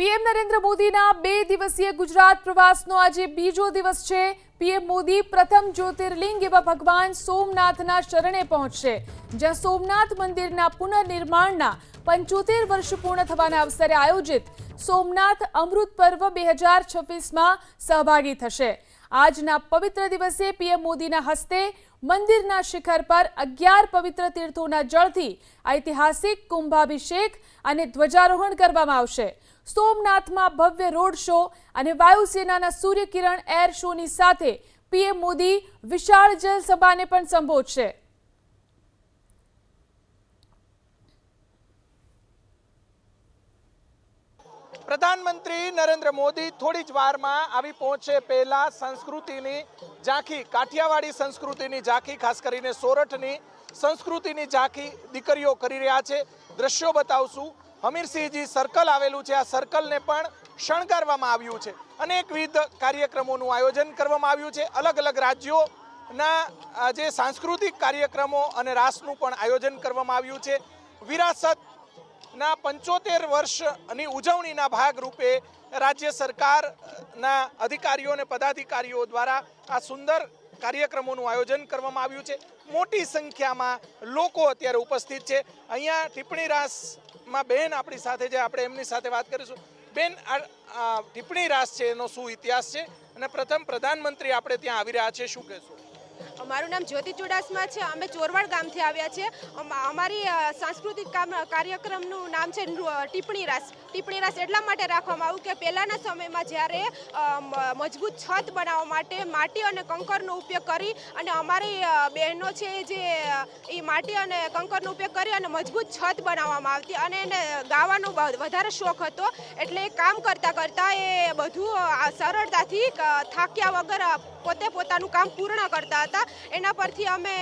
PM Narendra મોદીના 2 દિવસીય ગુજરાત પ્રવાસનો આજે બીજો દિવસ છે। પીએમ મોદી પ્રથમ જ્યોતિર્લિંગ એવા ભગવાન સોમનાથના શરણે પહોંચશે, જ્યાં સોમનાથ મંદિરના પુનર્નિર્માણના 75 વર્ષ પૂર્ણ થવાના અવસરે આયોજિત સોમનાથ અમૃત પર્વ 2026માં સહભાગી થશે। આજના પવિત્ર દિવસે પીએમ મોદીના હસ્તે મંદિરના શિખર પર 11 પવિત્ર તીર્થોના જળથી ઐતિહાસિક કુંભાભિષેક અને ધ્વજારોહણ કરવામાં આવશે। સોમનાથમાં ભવ્ય રોડ શો અને વાયુસેનાના સૂર્યકિરણ એર શોની સાથે પીએમ મોદી વિશાળ જનસભાને પણ સંબોધશે। પ્રધાનમંત્રી નરેન્દ્ર મોદી થોડી જ વારમાં આવી પહોંચે પહેલા સંસ્કૃતિની ઝાંખી, કાઠિયાવાડી સંસ્કૃતિની ઝાંખી, ખાસ કરીને સોરઠની સંસ્કૃતિની ઝાંખી દીકરીઓ કરી રહ્યા છે। દ્રશ્યો બતાવશું। હમીરસિંહજી સર્કલ આવેલું છે, આ સર્કલને પણ શણગારવામાં આવ્યું છે। અનેકવિધ કાર્યક્રમોનું આયોજન કરવામાં આવ્યું છે। અલગ અલગ રાજ્યોના જે સાંસ્કૃતિક કાર્યક્રમો અને રાસનું પણ આયોજન કરવામાં આવ્યું છે। વિરાસતના 75 વર્ષની ઉજવણીના ભાગરૂપે રાજ્ય સરકારના અધિકારીઓ અને પદાધિકારીઓ દ્વારા આ સુંદર કાર્યક્રમોનું આયોજન કરવામાં આવ્યું છે। મોટી સંખ્યામાં લોકો અત્યારે ઉપસ્થિત છે। અહીંયા ટીપ્પણી રાસમાં બેન આપણી સાથે છે, આપણે એમની સાથે વાત કરીશું। બેન, આ ટીપ્પણી રાસ છે એનો શું ઇતિહાસ છે અને પ્રથમ પ્રધાનમંત્રી આપણે ત્યાં આવી રહ્યા છે, શું કહેશો? મારું નામ જ્યોતિ ચુડાસમા છે। અમે ચોરવાડ ગામથી આવ્યા છે। અમારી સાંસ્કૃતિક કાર્યક્રમનું નામ છે ટીપ્પણી રાસ। ટીપ્પણી રાસ એટલા માટે રાખવામાં આવ્યું કે પહેલાંના સમયમાં જ્યારે મજબૂત છત બનાવવા માટે માટી અને કંકરનો ઉપયોગ કરી અને અમારી બહેનો છે જે એ માટી અને કંકરનો ઉપયોગ કરી અને મજબૂત છત બનાવવામાં આવતી અને એને ગાવાનો વધારે શોખ હતો, એટલે એ કામ કરતાં કરતાં એ બધું સરળતાથી થાક્યા વગર પોતે પોતાનું કામ પૂર્ણ કરતા હતા। એના પરથી અમે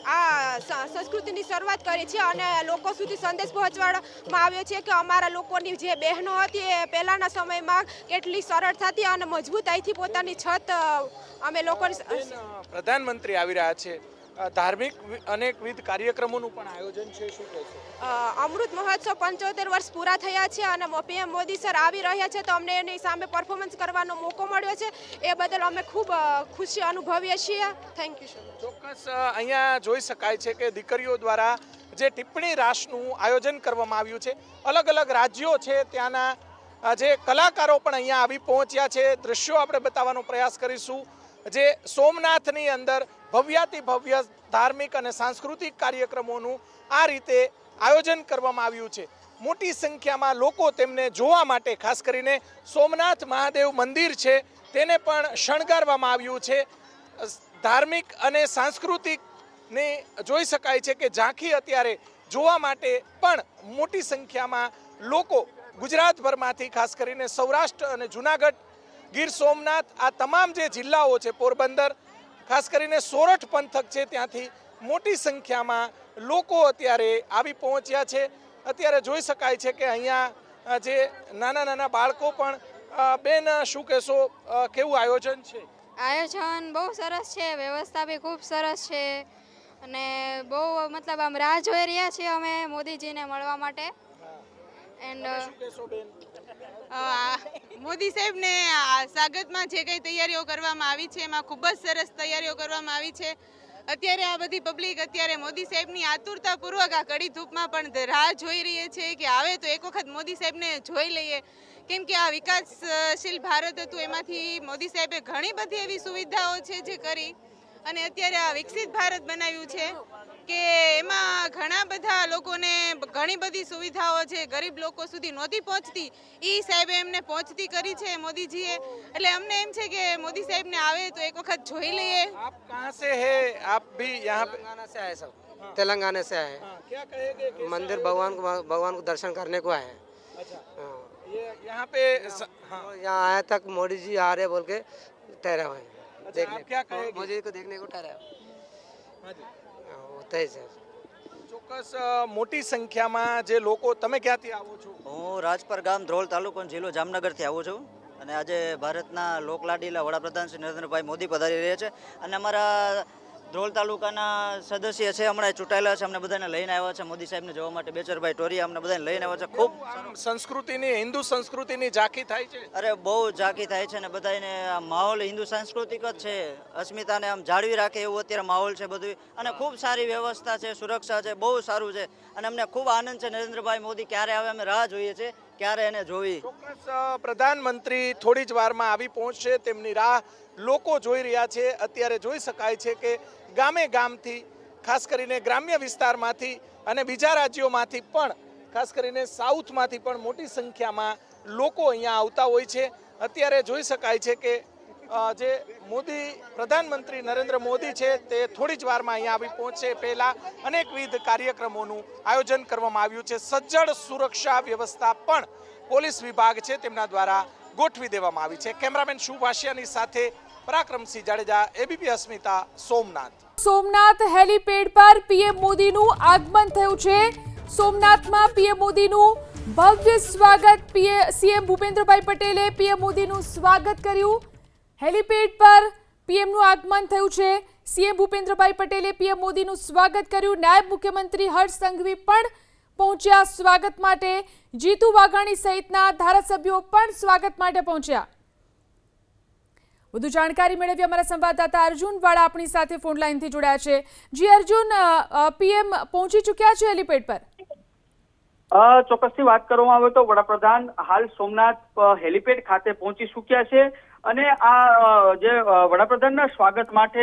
આ સંસ્કૃતિની શરૂઆત કરી છે અને લોકો સુધી સંદેશ પહોંચાડવામાં આવ્યો છે કે અમારા લોકોની જે બહેનો હતી એ પહેલાંના સમયમાં કેટલી સરળતાથી અને મજબૂતાઈથી પોતાની છત અમે લોકોની। પ્રધાનમંત્રી આવી રહ્યા છે, ધાર્મિક અનેકવિધ કાર્યક્રમોનું પણ આયોજન છે, શું કહેશો? અમૃત મહોત્સવ 75 વર્ષ પૂરા થયા છે અને પીએમ મોદી સર આવી રહ્યા છે, તો અમને એની સામે પરફોર્મન્સ કરવાનો મોકો મળ્યો છે, એ બદલ અમે ખૂબ ખુશી અનુભવીએ છીએ। Thank you so much. ચોક્કસ અહીંયા જોઈ શકાય છે કે દીકરીઓ દ્વારા જે ટિપ્પણી રાસનું આયોજન કરવામાં આવ્યું છે, અલગ અલગ રાજ્યો છે ત્યાંના જે કલાકારો પણ અહીંયા આવી પહોંચ્યા છે। દ્રશ્યો આપણે બતાવવાનો પ્રયાસ કરીશું। જે સોમનાથની અંદર ભવ્યાતિ ભવ્ય ધાર્મિક અને સાંસ્કૃતિક કાર્યક્રમોનું આ રીતે આયોજન કરવામાં આવ્યું છે। મોટી સંખ્યામાં લોકો તેમને જોવા માટે, ખાસ કરીને સોમનાથ મહાદેવ મંદિર છે તેને પણ શણગારવામાં આવ્યું છે। ધાર્મિક અને સાંસ્કૃતિકને જોઈ શકાય છે કે ઝાંખી અત્યારે જોવા માટે પણ મોટી સંખ્યામાં લોકો ગુજરાતભરમાંથી, ખાસ કરીને સૌરાષ્ટ્ર અને જૂનાગઢ, ગીર સોમનાથ, આ તમામ જે જિલ્લાઓ છે, પોરબંદર, ખાસ કરીને સોરઠ પંથક છે, ત્યાંથી મોટી સંખ્યામાં લોકો અત્યારે આવી પહોંચ્યા છે। અત્યારે જોઈ શકાય છે કે અહીંયા જે નાના નાના બાળકો પણ, બેન શું કહેશો, કેવું આયોજન છે? આયોજન બહુ સરસ છે, વ્યવસ્થા બી ખૂબ સરસ છે અને બહુ મતલબ આમ રાહ જોઈ રહ્યા છીએ અમે મોદીજીને મળવા માટે। એન્ડ મોદી સાહેબને સ્વાગતમાં જે કંઈ તૈયારીઓ કરવામાં આવી છે એમાં ખૂબ જ સરસ તૈયારીઓ કરવામાં આવી છે। અત્યારે આ બધી પબ્લિક અત્યારે મોદી સાહેબની આતુરતાપૂર્વક આ કડી ધૂપમાં પણ રાહ જોઈ રહી છે કે આવે તો એક વખત મોદી સાહેબને જોઈ લઈએ, કેમ કે આ વિકાસશીલ ભારત હતું એમાંથી મોદી સાહેબે ઘણી બધી એવી સુવિધાઓ છે જે કરી અને અત્યારે આ વિકસિત ભારત બનાવ્યું છે કે એમાં ઘણા બધા લોકોને ઘણી બધી સુવિધાઓ છે ગરીબ લોકો સુધી નહોતી પહોંચતી, એ સાહેબે એમને પહોંચતી કરી છે મોદીજીએ। એટલે અમને એમ છે કે મોદી સાહેબને આવે તો એક વખત જોઈ લઈએ। આપ કહાં સે હે? આપ ભી યહાં पे तेलंगाना से आए सब। तेलंगाना से आए। क्या कहेंगे? मंदिर भगवान को दर्शन करने को आए हैं। अच्छा, ये यहाँ पे यहाँ आए तक मोदी जी आ रहे बोल के ठहरे हुए हैं। अच्छा, आप क्या कहेंगे? मोदी को देखने को ठहरे होता ही सर। ચોક્કસ મોટી સંખ્યામાં જે લોકો, તમે ક્યાંથી આવો છો? હું રાજપર ગામ, ધ્રોલ તાલુકો, જિલ્લો જામનગરથી આવું છું અને આજે ભારતના લોકલાડીલા વડાપ્રધાન શ્રી નરેન્દ્રભાઈ મોદી પધારી રહ્યા છે અને અમારા ધ્રોલ તાલુકાના સદસ્ય છે, હમણાં ચૂંટાયેલા છે, અમને બધાને લઈને આવ્યા છે મોદી સાહેબને જોવા માટે. બેચરભાઈ ટોરિયા અમને બધાને લઈને આવ્યા છે. ખૂબ આમ સંસ્કૃતિની, હિન્દુ સંસ્કૃતિની ઝાંખી થાય છે. અરે બહુ ઝાંખી થાય છે ને બધાને આ માહોલ હિન્દુ સાંસ્કૃતિક જ છે, અસ્મિતાને આમ જાળવી રાખે એવું અત્યારે માહોલ છે બધું. અને ખૂબ સારી વ્યવસ્થા છે, સુરક્ષા છે, બહુ સારું છે. અને અમને ખૂબ આનંદ છે. નરેન્દ્રભાઈ મોદી ક્યારે આવે અમે રાહ જોઈએ છીએ, ક્યારે એને જોવી. ચોક્કસ પ્રધાનમંત્રી થોડી જ વારમાં આવી પહોંચશે, તેમની રાહ લોકો જોઈ રહ્યા છે. અત્યારે જોઈ શકાય છે કે ગામે ગામથી, ખાસ કરીને ગ્રામ્ય વિસ્તારમાંથી અને બીજા રાજ્યોમાંથી પણ, ખાસ કરીને સાઉથમાંથી પણ મોટી સંખ્યામાં લોકો અહીંયા આવતા હોય છે. અત્યારે જોઈ શકાય છે કે જે પ્રધાનમંત્રી નરેન્દ્ર મોદી છે તે થોડી જ વારમાં અહીંયા આવી પહોંચે પહેલાં અનેકવિધ કાર્યક્રમોનું આયોજન કરવામાં આવ્યું છે. સજ્જડ સુરક્ષા વ્યવસ્થા પણ પોલીસ વિભાગ છે તેમના દ્વારા ગોઠવી દેવામાં આવી છે. કેમેરામેન શુભ આશિયાની સાથે પરાક્રમસિંહ જાડેજા, એબીપી અસ્મિતા, સોમનાથ. સોમનાથ હેલીપેડ પર પીએમ મોદીનું આગમન થયું છે. સોમનાથમાં પીએમ મોદીનું ભવ્ય સ્વાગત, સીએમ ભૂપેન્દ્રભાઈ પટેલે પીએમ મોદીનું સ્વાગત કર્યું. હેલીપેડ પર પીએમનું આગમન થયું છે. સીએમ ભૂપેન્દ્રભાઈ પટેલે પીએમ મોદીનું સ્વાગત કર્યું. નાયબ મુખ્યમંત્રી હર્ષ સંઘવી પણ પહોંચ્યા સ્વાગત માટે. જીતુ વાઘાણી સહિતના ધારાસભ્યો પણ સ્વાગત માટે પહોંચ્યા. વધુ જાણકારી મેળવી અમારા સંવાદદાતા અર્જુન વાળા આપણી સાથે ફોન લાઈનથી જોડાયા છે. જી અર્જુન, પીએમ પહોંચી ચૂક્યા છે હેલીપેડ પર? ચોક્કસથી વાત કરવામાં આવે તો વડાપ્રધાન હાલ સોમનાથ હેલીપેડ ખાતે પહોંચી ચૂક્યા છે. અને આ જે વડાપ્રધાનના સ્વાગત માટે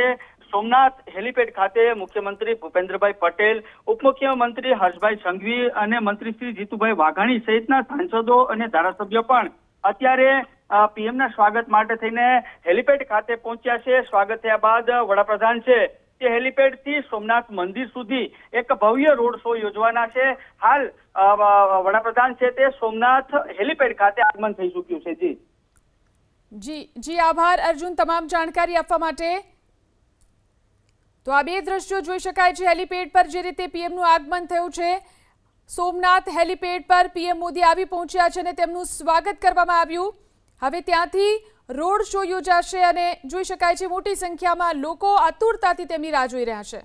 સોમનાથ હેલીપેડ ખાતે મુખ્યમંત્રી ભૂપેન્દ્રભાઈ પટેલ, ઉપમુખ્યમંત્રી હર્ષભાઈ સંઘવી અને મંત્રી શ્રી જીતુભાઈ વાઘાણી સહિતના સાંસદો અને ધારાસભ્યો પણ અત્યારે પીએમના સ્વાગત માટે થઈને હેલીપેડ ખાતે પહોંચ્યા છે. સ્વાગત થયા બાદ વડાપ્રધાન છે તે હેલીપેડ થી સોમનાથ મંદિર સુધી એક ભવ્ય રોડ શો યોજવાના છે. હાલ વડાપ્રધાન છે તે સોમનાથ હેલીપેડ ખાતે આગમન થઈ ચૂક્યું છે. જી આભાર અર્જુન તમામ જાણકારી આપવા માટે. તો આ બે દ્રશ્યો જોઈ શકાય છે હેલીપેડ પર જે રીતે પીએમનું આગમન થયું છે. સોમનાથ હેલીપેડ પર પીએમ મોદી આવી પહોંચ્યા છે અને તેમનું સ્વાગત કરવામાં આવ્યું. હવે ત્યાંથી રોડ શો યોજાશે અને જોઈ શકાય છે મોટી સંખ્યામાં લોકો આતુરતાથી તેમની રાહ જોઈ રહ્યા છે.